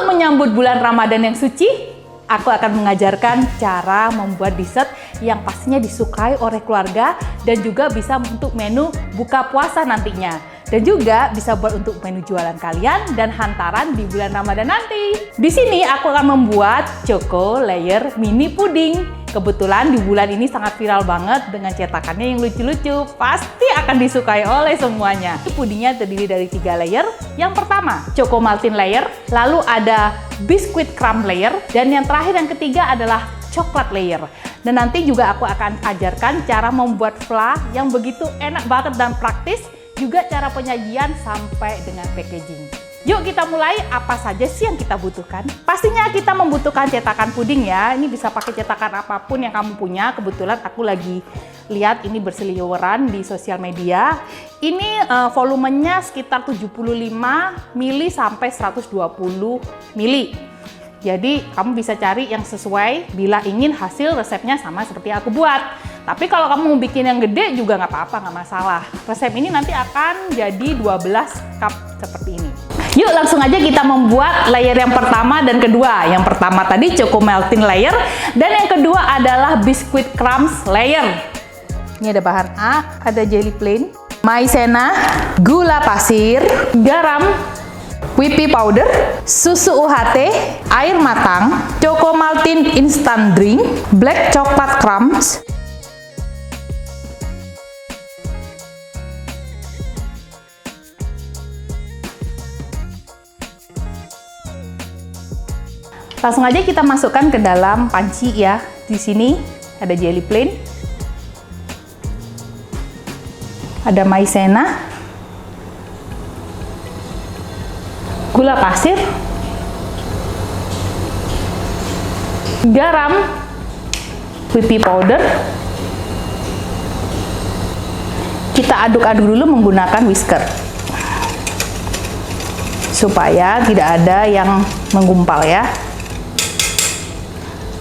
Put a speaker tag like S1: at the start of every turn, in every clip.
S1: Untuk menyambut bulan Ramadan yang suci, aku akan mengajarkan cara membuat dessert yang pastinya disukai oleh keluarga dan juga bisa untuk menu buka puasa nantinya. Dan juga bisa buat untuk menu jualan kalian dan hantaran di bulan Ramadan nanti. Di sini aku akan membuat choco layer mini puding. Kebetulan di bulan ini sangat viral banget dengan cetakannya yang lucu-lucu. Pasti akan disukai oleh semuanya. Pudingnya terdiri dari 3 layer. Yang pertama, choco maltin layer. Lalu ada biskuit crumb layer. Dan yang terakhir, yang ketiga adalah coklat layer. Dan nanti juga aku akan ajarkan cara membuat flan yang begitu enak banget dan praktis. Juga cara penyajian sampai dengan packaging. Yuk kita mulai. Apa saja sih yang kita butuhkan? Pastinya kita membutuhkan cetakan puding ya. Ini bisa pakai cetakan apapun yang kamu punya. Kebetulan aku lagi lihat ini berseliweran di sosial media. Ini volumenya sekitar 75 mili sampai 120 mili. Jadi kamu bisa cari yang sesuai bila ingin hasil resepnya sama seperti aku buat. Tapi kalau kamu mau bikin yang gede juga nggak apa-apa, nggak masalah. Resep ini nanti akan jadi 12 cup seperti ini. Yuk langsung aja kita membuat layer yang pertama dan kedua. Yang pertama tadi choco melting layer dan yang kedua adalah biskuit crumbs layer. Ini ada bahan A, ada jelly plain, maizena, gula pasir, garam, whipping powder, susu UHT, air matang, choco maltin instant drink, black chocolate crumbs, langsung aja kita masukkan ke dalam panci ya. Di sini ada jelly plain, ada maizena, gula pasir, garam, whipping powder. Kita aduk-aduk dulu menggunakan whisker supaya tidak ada yang menggumpal ya.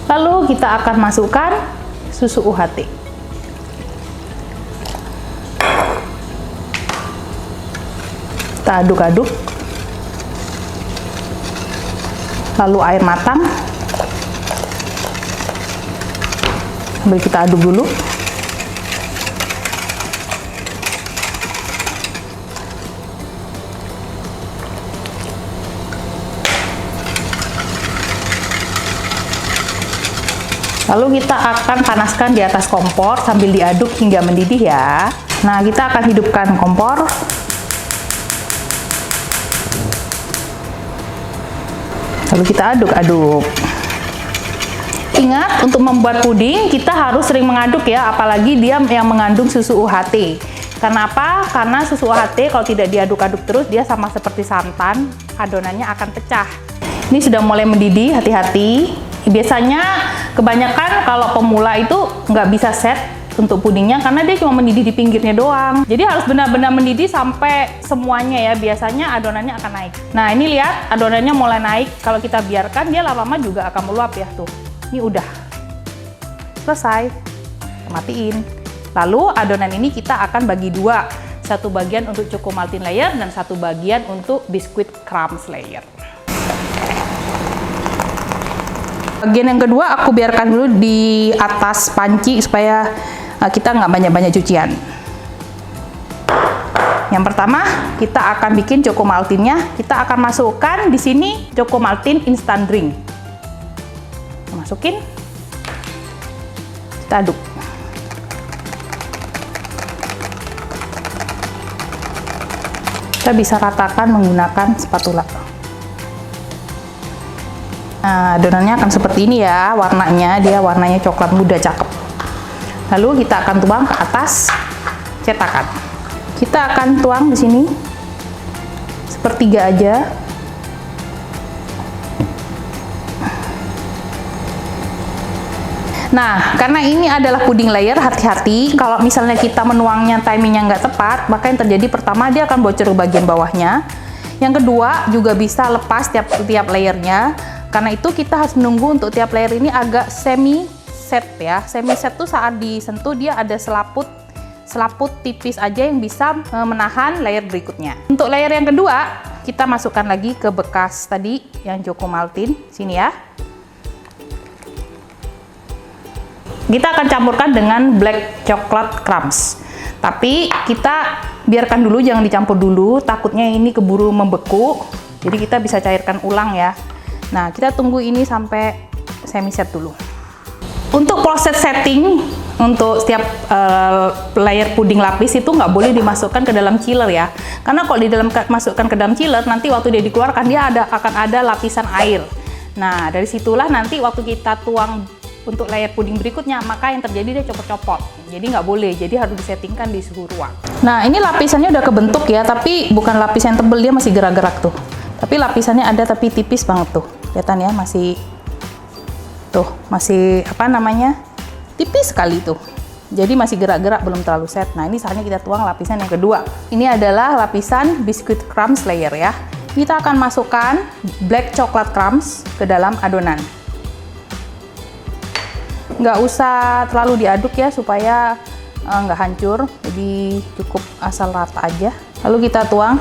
S1: Lalu kita akan masukkan susu UHT. Kita aduk-aduk. Lalu air matang. Sambil kita aduk dulu. Lalu kita akan panaskan di atas kompor sambil diaduk hingga mendidih ya. Nah, kita akan hidupkan kompor. Lalu kita aduk-aduk. Ingat, untuk membuat puding kita harus sering mengaduk ya, apalagi dia yang mengandung susu UHT. Kenapa? Karena susu UHT kalau tidak diaduk-aduk terus dia sama seperti santan, adonannya akan pecah. Ini sudah mulai mendidih, hati-hati. Biasanya kebanyakan kalau pemula itu nggak bisa set untuk pudingnya karena dia cuma mendidih di pinggirnya doang. Jadi harus benar-benar mendidih sampai semuanya ya, biasanya adonannya akan naik. Nah ini lihat adonannya mulai naik, kalau kita biarkan dia lama-lama juga akan meluap ya tuh. Ini udah selesai, matiin. Lalu adonan ini kita akan bagi dua, satu bagian untuk choco maltin layer dan satu bagian untuk biskuit crumbs layer. Bagian yang kedua aku biarkan dulu di atas panci supaya kita nggak banyak-banyak cucian. Yang pertama kita akan bikin choco maltinnya. Kita akan masukkan di sini choco maltin instant drink. Masukin, kita aduk. Kita bisa ratakan menggunakan spatula. Nah, adonannya akan seperti ini ya, warnanya coklat muda, cakep. Lalu kita akan tuang ke atas cetakan. Kita akan tuang di sini sepertiga aja. Nah, karena ini adalah puding layer, hati-hati kalau misalnya kita menuangnya timingnya nggak tepat, maka yang terjadi pertama dia akan bocor ke bagian bawahnya. Yang kedua juga bisa lepas tiap layernya. Karena itu kita harus menunggu untuk tiap layer ini agak semi set ya. Semi set tuh saat disentuh dia ada selaput selaput tipis aja yang bisa menahan layer berikutnya. Untuk layer yang kedua, kita masukkan lagi ke bekas tadi yang Choco Maltin. Sini ya. Kita akan campurkan dengan black chocolate crumbs. Tapi kita biarkan dulu, jangan dicampur dulu, takutnya ini keburu membeku. Jadi kita bisa cairkan ulang ya. Nah, kita tunggu ini sampai semi set dulu. Untuk proses setting untuk setiap layer puding lapis itu nggak boleh dimasukkan ke dalam chiller ya, karena kalau masukkan ke dalam chiller nanti waktu dia dikeluarkan dia akan ada lapisan air. Nah, dari situlah nanti waktu kita tuang untuk layer puding berikutnya, maka yang terjadi dia copot-copot. Jadi nggak boleh, jadi harus disettingkan di suhu ruang. Nah, ini lapisannya udah kebentuk ya, tapi bukan lapis yang tebel, dia masih gerak-gerak tuh. Tapi lapisannya ada tapi tipis banget tuh, kelihatan ya, masih tuh, masih apa namanya, tipis sekali tuh. Jadi masih gerak-gerak, belum terlalu set. Nah, ini saatnya kita tuang lapisan yang kedua. Ini adalah lapisan biskuit crumbs layer ya. Kita akan masukkan black chocolate crumbs ke dalam adonan. Nggak usah terlalu diaduk ya, supaya nggak hancur. Jadi cukup asal rata aja. Lalu kita tuang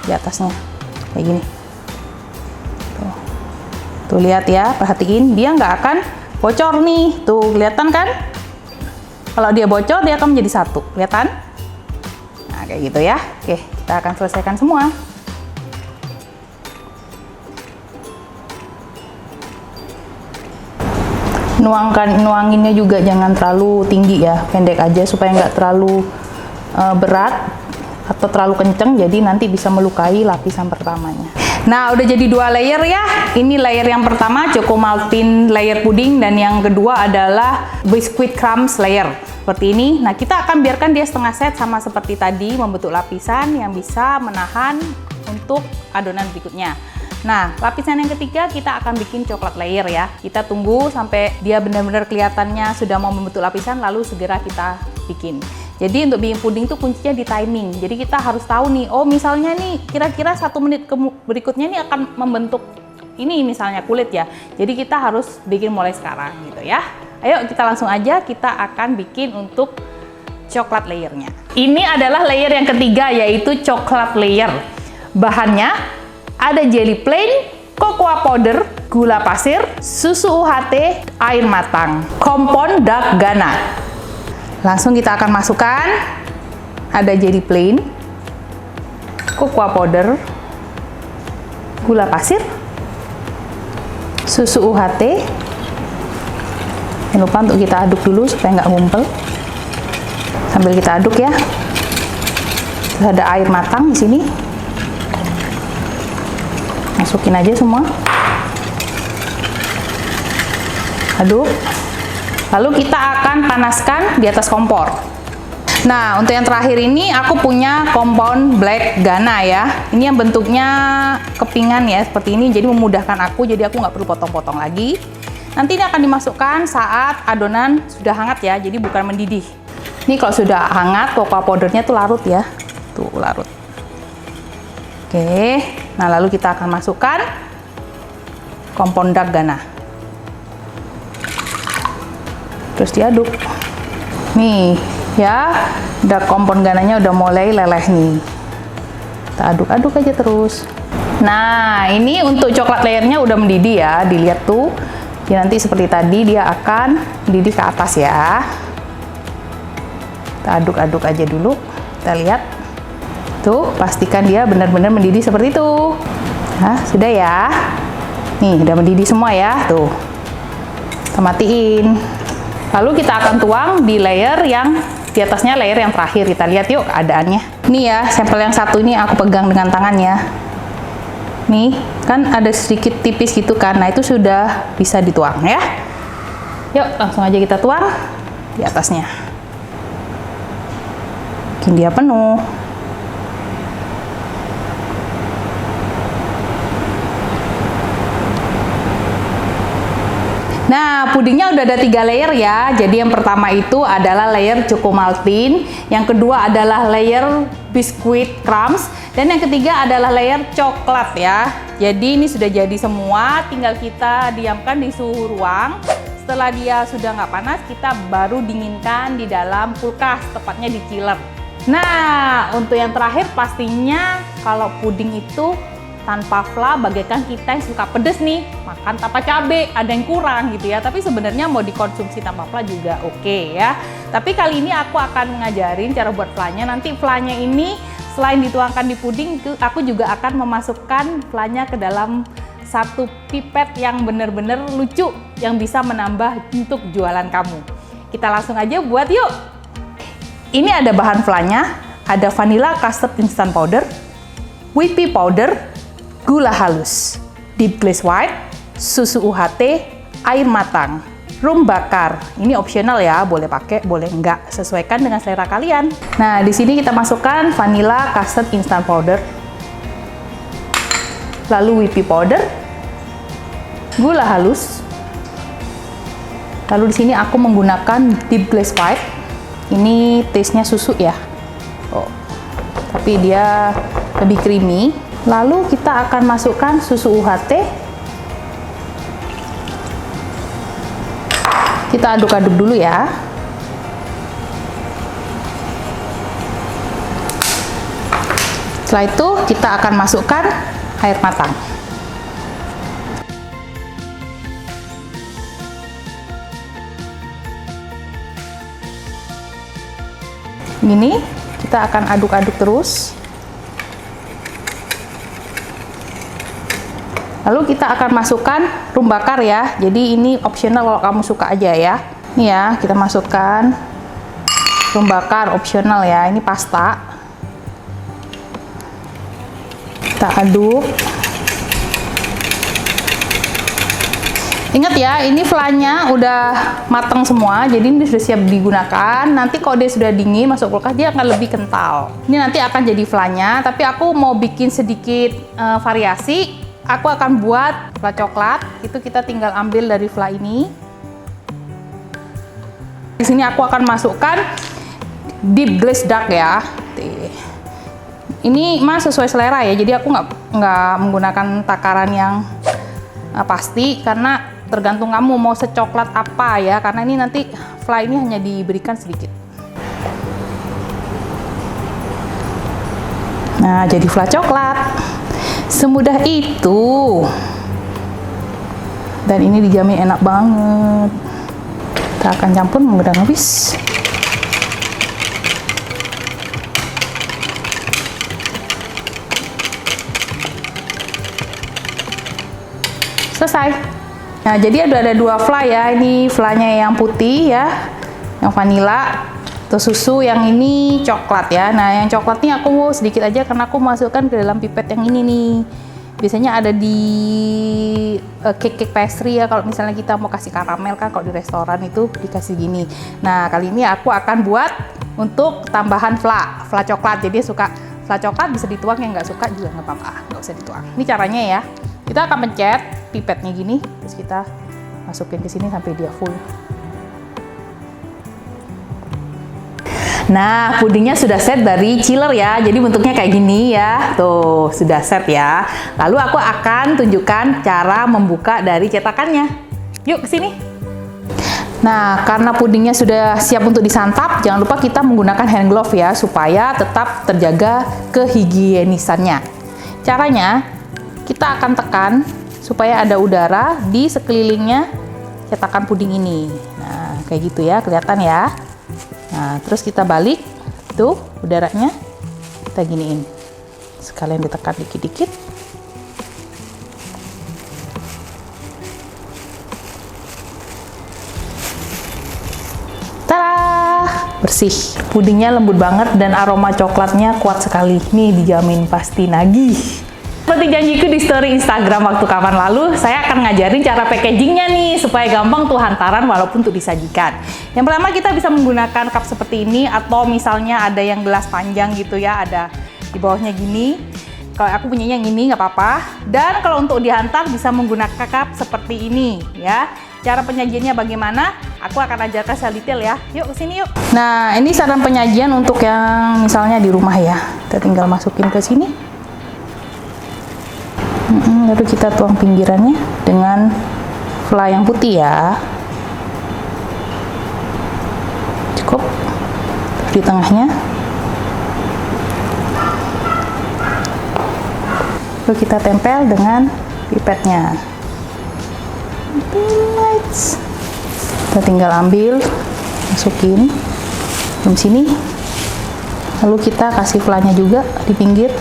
S1: di atasnya kayak gini. Tuh lihat ya, perhatiin dia nggak akan bocor nih. Tuh kelihatan kan? Kalau dia bocor dia akan menjadi satu, kelihatan? Nah kayak gitu ya. Oke, kita akan selesaikan semua. Nuanginnya juga jangan terlalu tinggi ya, pendek aja supaya nggak terlalu berat atau terlalu kenceng, jadi nanti bisa melukai lapisan pertamanya. Nah, udah jadi 2 layer ya. Ini layer yang pertama Choco Maltin layer puding, dan yang kedua adalah biskuit crumbs layer seperti ini. Nah, kita akan biarkan dia setengah set sama seperti tadi, membentuk lapisan yang bisa menahan untuk adonan berikutnya. Nah, lapisan yang ketiga kita akan bikin coklat layer ya. Kita tunggu sampai dia benar-benar kelihatannya sudah mau membentuk lapisan, lalu segera kita bikin. Jadi untuk bikin puding tuh kuncinya di timing. Jadi kita harus tahu nih, oh misalnya nih kira-kira 1 menit berikutnya nih akan membentuk ini misalnya kulit ya. Jadi kita harus bikin mulai sekarang gitu ya. Ayo kita langsung aja, kita akan bikin untuk coklat layernya. Ini adalah layer yang ketiga, yaitu coklat layer. Bahannya ada jelly plain, cocoa powder, gula pasir, susu UHT, air matang, kompon dark Ghana. Langsung kita akan masukkan, ada jelly plain, cocoa powder, gula pasir, susu UHT. Jangan lupa untuk kita aduk dulu supaya nggak ngumpul. Sambil kita aduk ya. Terus ada air matang di sini. Masukin aja semua. Aduk. Lalu kita akan panaskan di atas kompor. Nah, untuk yang terakhir ini aku punya kompon black Ghana ya. Ini yang bentuknya kepingan ya, seperti ini. Jadi memudahkan aku, jadi aku nggak perlu potong-potong lagi. Nanti ini akan dimasukkan saat adonan sudah hangat ya, jadi bukan mendidih. Ini kalau sudah hangat, cocoa powdernya tuh larut ya. Tuh, larut. Oke, nah lalu kita akan masukkan kompon dark Ghana. Terus diaduk. Nih, ya, dark kompon Ghananya udah mulai leleh nih. Kita aduk-aduk aja terus. Nah, ini untuk coklat layernya udah mendidih ya, dilihat tuh. Jadi nanti seperti tadi dia akan mendidih ke atas ya. Kita aduk-aduk aja dulu. Kita lihat. Tuh, pastikan dia benar-benar mendidih seperti itu. Nah, sudah ya. Nih, udah mendidih semua ya, tuh. Kita matiin. Lalu kita akan tuang di layer yang di atasnya, layer yang terakhir. Kita lihat yuk keadaannya. Nih ya, sampel yang satu ini aku pegang dengan tangannya. Nih, kan ada sedikit tipis gitu kan. Nah, itu sudah bisa dituang ya. Yuk, langsung aja kita tuang di atasnya. Bikin dia penuh. Nah, pudingnya udah ada 3 layer ya. Jadi yang pertama itu adalah layer Choco Maltin, yang kedua adalah layer biskuit crumbs, dan yang ketiga adalah layer coklat ya. Jadi ini sudah jadi semua, tinggal kita diamkan di suhu ruang Setelah dia sudah nggak panas, kita baru dinginkan di dalam kulkas, tepatnya di chiller. Nah, untuk yang terakhir pastinya kalau puding itu tanpa fla, bagaikan kita yang suka pedes nih, makan tanpa cabai, ada yang kurang gitu ya. Tapi sebenarnya mau dikonsumsi tanpa fla juga oke ya. Tapi kali ini aku akan ngajarin cara buat flanya. Nanti flanya ini selain dituangkan di puding, aku juga akan memasukkan flanya ke dalam satu pipet yang bener-bener lucu yang bisa menambah untuk jualan kamu. Kita langsung aja buat yuk. Ini ada bahan flanya, ada vanilla custard instant powder, whippy powder, gula halus, deep glaze white, susu UHT, air matang, rum bakar. Ini optional ya, boleh pakai, boleh enggak, sesuaikan dengan selera kalian. Nah, di sini kita masukkan vanilla custard instant powder, lalu whippy powder, gula halus. Lalu di sini aku menggunakan deep glaze white. Ini taste-nya susu ya. Oh, tapi dia lebih creamy. Lalu kita akan masukkan susu UHT. Kita aduk-aduk dulu ya. Setelah itu kita akan masukkan air matang. Gini, kita akan aduk-aduk terus. Lalu kita akan masukkan rum bakar ya. Jadi ini optional, kalau kamu suka aja ya. Ini ya, kita masukkan rum bakar optional ya. Ini pasta. Kita aduk. Ingat ya, ini flanya udah matang semua, jadi ini sudah siap digunakan. Nanti kalau dia sudah dingin masuk kulkas, dia akan lebih kental. Ini nanti akan jadi flanya, tapi aku mau bikin sedikit variasi. Aku akan buat fla coklat. Itu kita tinggal ambil dari fla ini. Di sini aku akan masukkan deep glaze dark ya. Ini mah sesuai selera ya, jadi aku nggak menggunakan takaran yang pasti, karena tergantung kamu mau secoklat apa ya, karena ini nanti fla ini hanya diberikan sedikit. Nah, jadi fla coklat semudah itu, dan ini dijamin enak banget. Kita akan campur menggunakan habis. Selesai. Nah, jadi ada dua fla ya. Ini flanya yang putih ya, yang vanilla. Terus susu yang ini coklat ya. Nah, yang coklat ini aku sedikit aja karena aku masukkan ke dalam pipet yang ini nih. Biasanya ada di cake pastry ya. Kalau misalnya kita mau kasih karamel kan, kalau di restoran itu dikasih gini. Nah, kali ini aku akan buat untuk tambahan fla coklat. Jadi suka fla coklat bisa dituang, yang nggak suka juga nggak apa-apa, nggak usah dituang. Ini caranya ya. Kita akan pencet pipetnya gini, terus kita masukin ke sini sampai dia full. Nah, pudingnya sudah set dari chiller ya, jadi bentuknya kayak gini ya. Tuh, sudah set ya. Lalu aku akan tunjukkan cara membuka dari cetakannya. Yuk ke sini. Nah, karena pudingnya sudah siap untuk disantap, jangan lupa kita menggunakan hand glove ya, supaya tetap terjaga kehigienisannya. Caranya, kita akan tekan supaya ada udara di sekelilingnya cetakan puding ini. Nah, kayak gitu ya, kelihatan ya. Nah, terus kita balik, tuh udaranya kita giniin. Sekalian ditekan dikit-dikit. Tada! Bersih. Pudingnya lembut banget dan aroma coklatnya kuat sekali. Nih dijamin pasti nagih. Seperti janjiku di story Instagram waktu kapan lalu, saya akan ngajarin cara packagingnya nih, supaya gampang tuh hantaran walaupun untuk disajikan. Yang pertama, kita bisa menggunakan cup seperti ini, atau misalnya ada yang gelas panjang gitu ya, ada di bawahnya gini. Kalau aku punyanya yang ini nggak apa-apa. Dan kalau untuk dihantar bisa menggunakan cup seperti ini ya. Cara penyajiannya bagaimana? Aku akan ajarkan secara detail ya. Yuk kesini yuk. Nah, ini saran penyajian untuk yang misalnya di rumah ya. Kita tinggal masukin ke sini. Lalu kita tuang pinggirannya dengan fla yang putih ya. cukup di tengahnya. Lalu kita tempel dengan pipetnya. Kita tinggal ambil, masukin dalam sini. Lalu kita kasih flanya juga di pinggir,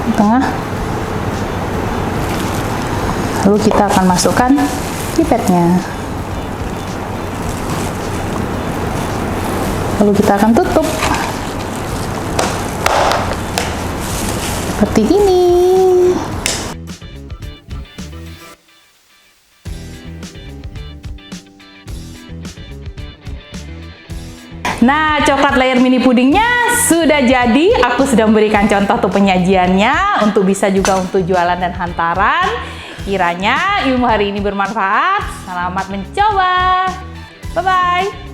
S1: di tengah. Lalu kita akan masukkan pipetnya. Lalu kita akan tutup seperti ini. Nah, coklat layer mini pudingnya sudah jadi. Aku sudah memberikan contoh tuh penyajiannya untuk bisa juga untuk jualan dan hantaran. Kiranya ilmu hari ini bermanfaat. Selamat mencoba. Bye-bye.